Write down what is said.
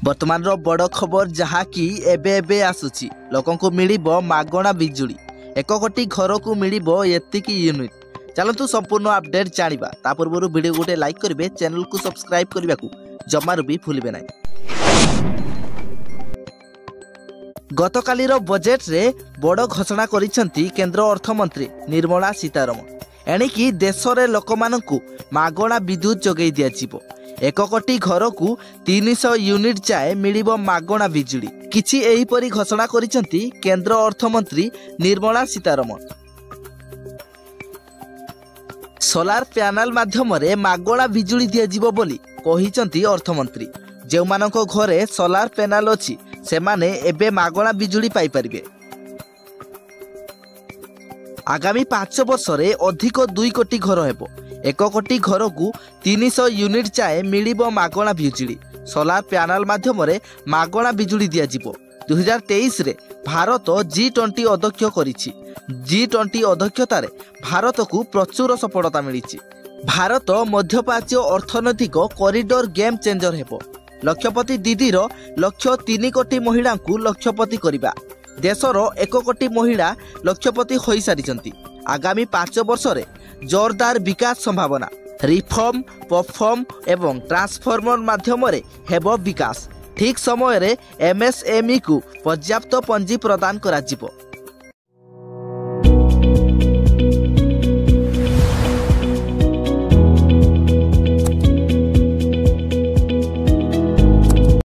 वर्तमान बड़ खबर जहाँकि एबे एबे आसुची लोकों को मिलिबो मागणा बिजुली 1 कोटी घर को मिलिबो एतिकी यूनिट। चलतु संपूर्ण अपडेट जानिबा ता पूर्व वीडियो गोटे लाइक करिवे, चैनल को सब्सक्राइब करने को जमार भी भूलिबे नहीं। गतकालीर बजेट रे बड़ घोषणा करिसेंती केंद्र अर्थमंत्री निर्मला सीतारमण। एणिकी देश रे लोकमानंकु मागणा विद्युत जोगै दिया जिवो। 1 कोटी घर को 300 यूनिट जाए मिलिबो मागणा बिजुली। किछि एहिपरि घोषणा करिसेंती केंद्र अर्थमंत्री निर्मला सीतारमण। सोलार पैनल माध्यम रे मागणा बिजुली दिया जिवो बोली कहिसेंती अर्थमंत्री। जेउमानंको घरे सोलार पैनल अछि सेमाने एबे मागणा बिजुली पाई परिबे। आगामी 5 वर्ष रे अधिक 2 कोटी घर हेबो। 1 कोटी घर को 300 यूनिट जाए मिलिबो मागणा बिजुली। सोलार पैनल माध्यम रे मागणा बिजुली दिया जिवो। 2023 रे भारत G20 अध्यक्ष करिछि। G20 अध्यक्षतार भारत को प्रचुर सफलता मिलिछि। भारत मध्यप्राच्य अर्थनैतिक कॉरिडोर गेम चेंजर हेबो। लक्षपति दीदीर लक्ष्य 3 कोटी महिला को लक्षपति करिबा। देशर 1 कोटी महिला लक्षपति होई सारिचंती। आगामी 5 वर्ष रे जोरदार विकास संभावना। रिफॉर्म परफॉर्म एवं ट्रांसफॉर्मर माध्यम रे हेबो विकास। ठीक समय रे MSME को पर्याप्त पंजी प्रदान करा जिवो।